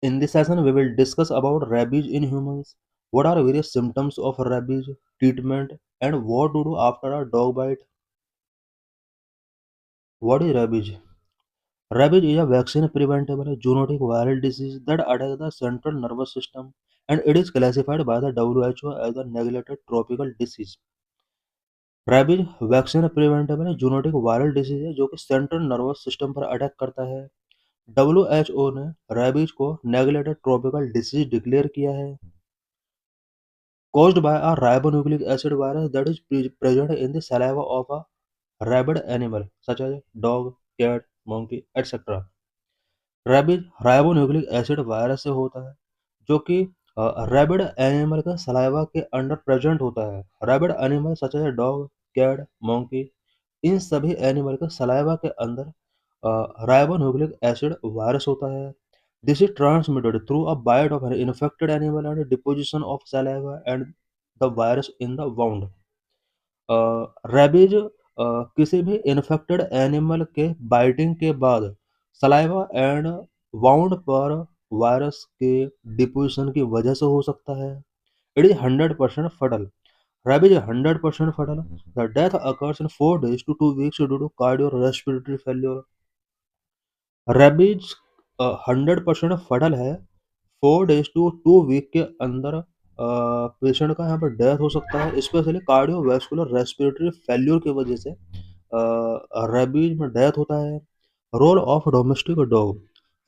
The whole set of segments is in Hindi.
In this session, we will discuss about rabies in humans. What are various symptoms of rabies, treatment, and what to do after a dog bite? What is rabies? Rabies is a vaccine-preventable zoonotic viral disease that attacks the central nervous system, and it is classified by the WHO as a neglected tropical disease. Rabies vaccine preventable zoonotic viral disease है जो कि सेंट्रल नर्वस सिस्टम पर अटैक करता है। WHO ने रेबीज को नेगलेक्टेड ट्रॉपिकल डिसीज डिक्लेयर किया है caused by a ribonucleic acid virus that is present in the saliva of a rabid animal such as dog, cat, monkey, etc. Rabies ribonucleic acid virus से होता है जो कि रैबिड एनिमल का सलाइवा के अंडर प्रेजेंट होता है। Rabid animal such as dog, cat, monkey, इन सभी एनिमल के सलाइवा के अंदर राइबोन्यूक्लिक एसिड वायरस होता है। This is transmitted through a bite of an infected animal and deposition of saliva and the virus in the wound. Rabies किसी भी इन्फेक्टेड एनिमल के बाइटिंग के बाद सलाइवा एंड वाउंड पर वायरस के डिपोजिशन की वजह से हो सकता है। इट इज 100% फटल। Rabies 100% fatal. The death occurs in 4 days to 2 weeks due to cardio respiratory failure. Rabies 100% fatal है। 4 days to 2 week के अंदर पेशेंट का यहाँ पर डेथ हो सकता है, स्पेशली कार्डियोवैस्कुलर रेस्पिरेटरी फेल्योर की वजह से रेबीज में डेथ होता है। Role of domestic dog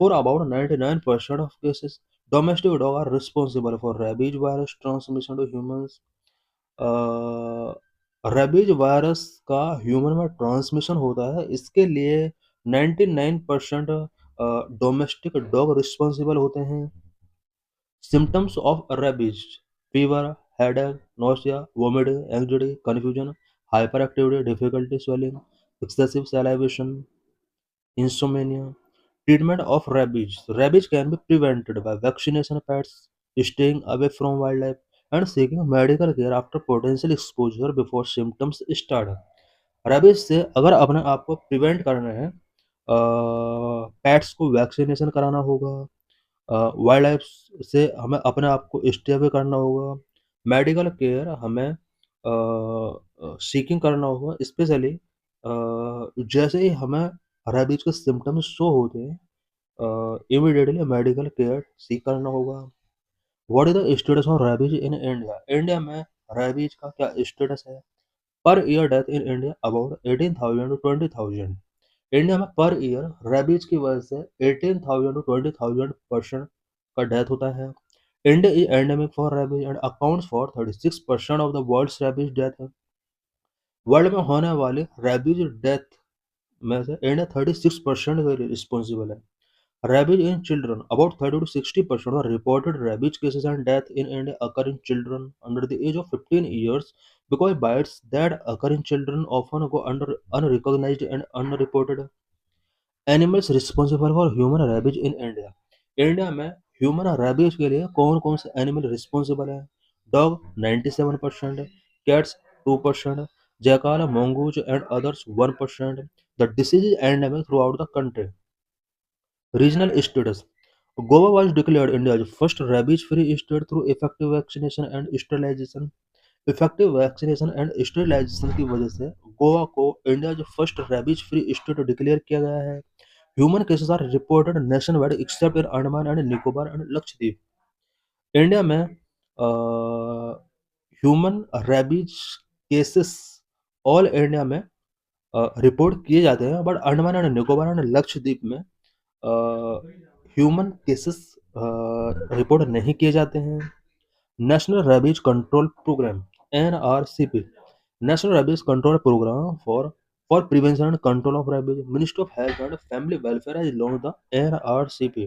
for about 99% of cases domestic dog are responsible for rabies virus transmission to humans. Rabies virus का ह्यूमन में ट्रांसमिशन होता है, इसके लिए 99% डोमेस्टिक डॉग रिस्पॉन्सिबल होते हैं। Symptoms of rabies fever, headache, nausea, vomiting, anxiety, confusion, hyperactivity, difficulty swallowing, excessive salivation, insomnia. Treatment of rabies. Rabies can be prevented by vaccination pets, staying away from wildlife, and seeking medical care after potential exposure before symptoms start. Rabies से अगर अपने आप को प्रिवेंट करना है, पेट्स को वैक्सीनेशन कराना होगा, वाइल्ड लाइफ से हमें अपने आप को स्टे अवे करना होगा, मेडिकल केयर हमें सीकिंग करना होगा, स्पेशली जैसे ही हमें रेबीज के सिम्टम्स शो होते हैं इमीडिएटली मेडिकल केयर सीक करना होगा। What is the status of rabies in India? India में रेबीज का क्या स्टेटस है? Per year death in India about 18,000 to 20,000। India में पर ईयर रेबीज की वजह से 18,000 टू 20,000 पर्सन का डेथ होता है। India is endemic for rabies and accounts for 36% of the world's rabies death. World में होने वाले रेबीज डेथ में से इंडिया 36% रिस्पॉन्सिबल है। Rabies in children. About 30 to 60% of reported rabies cases and death in India occur in children under the age of 15 years because bites that occur in children often go under unrecognized and unreported. Animals responsible for human rabies in India. India में ह्यूमन रेबीज के लिए कौन कौन से एनिमल रिस्पॉन्सिबल है? Dog 97%, cats 2%, jackal, mongoose and others 1%. The disease is endemic throughout the country. Regional status. Goa was declared India's first rabies-free state through effective vaccination and sterilization. Effective vaccination and sterilization की वजह से गोवा को इंडिया जो first rabies free state declare किया गया है। Human cases are reported nation wide except in Andaman and Nicobar and Lakshadweep. India में human rabies cases all India में रिपोर्ट किए जाते हैं, but Andaman and Nicobar and Lakshadweep में ह्यूमन केसेस रिपोर्ट नहीं किए जाते हैं। National rabies control program NRCP, national rabies control programme for prevention and control of rabies. Ministry of health and family welfare has launched the NRCP।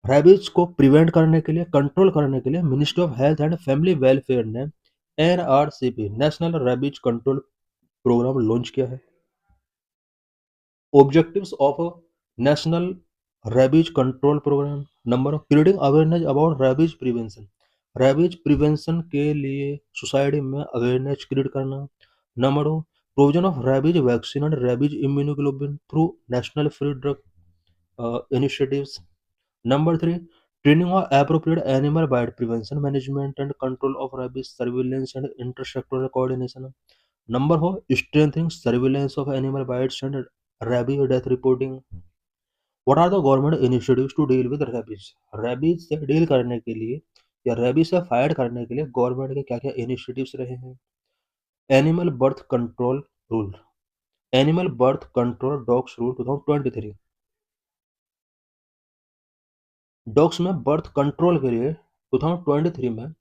Rabies को प्रिवेंट करने के लिए, कंट्रोल करने के लिए ministry of health and family welfare ने NRCP national rabies control program launch किया है। Objectives of a national rabies control program. Number, creating awareness about rabies prevention. Rabies prevention के लिए सोसाइटी में अवेयरनेस क्रिएट करना। Number 2, provision of rabies vaccine and rabies immunoglobulin through national free drug initiatives. Number 3, training or appropriate animal bite prevention, management and control of rabies, surveillance and intersectoral coordination. Number 4, strengthening surveillance of animal bites and rabies death reporting. What are the government initiatives to deal with rabies? Rabies से डील करने के लिए या रेबीज से फाइट करने के लिए गवर्नमेंट के क्या क्या इनिशिएटिव्स रहे हैं? Animal birth control rule, animal birth control dogs rule 2023। Dogs में बर्थ कंट्रोल के लिए 2023 में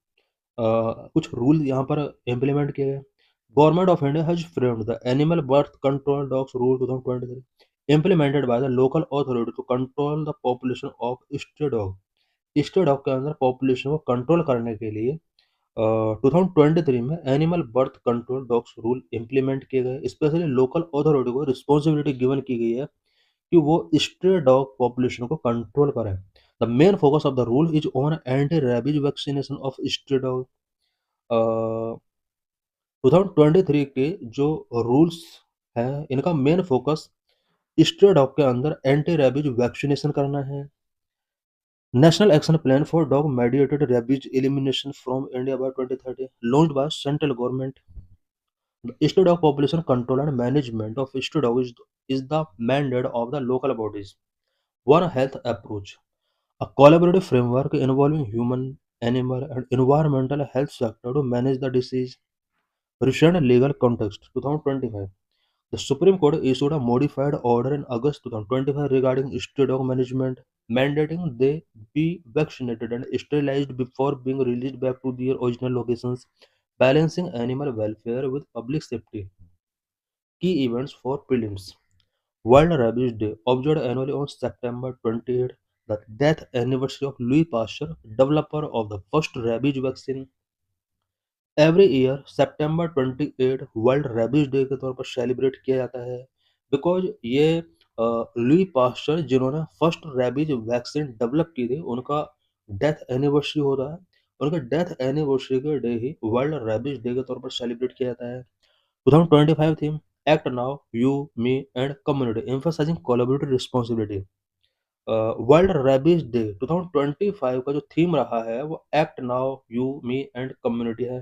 कुछ रूल यहाँ पर इम्प्लीमेंट किए गए। Government of India has framed the animal birth control dogs rule 2023 implemented by the local authority to control the population of stray dog। Stray dog के अंदर पॉपुलेशन को कंट्रोल करने के लिए 2023 में animal birth control dogs rule implement किए गए। स्पेशली लोकल अथॉरिटी को रिस्पॉन्सिबिलिटी गिवन की गई है कि वो स्ट्रे डॉग पॉपुलेशन को कंट्रोल करें। The main focus of the rule is on anti rabies vaccination of stray dog. 2023 के जो रूल्स हैं इनका मेन फोकस स्ट्रे डॉग के अंदर एंटी रेबीज वैक्सीनेशन करना है। National action plan for dog mediated rabies elimination from India by 2030 launched by central government। Stray dog population control and management of stray dog is the mandate of the local bodies। One health approach, a collaborative framework involving human, animal, and environmental health sector to manage the disease। Recent legal context 2025, the Supreme Court issued a modified order in August 2025 regarding stray dog management, mandating they be vaccinated and sterilized before being released back to their original locations, balancing animal welfare with public safety। Key events for prelims: World Rabies Day, observed annually on September 28th, the death anniversary of Louis Pasteur, developer of the first rabies vaccine। Every year September 28 world rabies day के तौर पर सेलिब्रेट किया जाता है बिकॉज ये लुई पास्चर जिन्होंने फर्स्ट रेबीज वैक्सीन डेवलप की थी उनका डेथ एनिवर्सरी होता है। उनके डेथ एनिवर्सरी के डे ही वर्ल्ड रेबीज डे के तौर पर सेलिब्रेट किया जाता है। 2025 theme, act now you me and community emphasising collaborative responsibility. World rabies day 2025 का जो थीम रहा है वो act now you me and community है।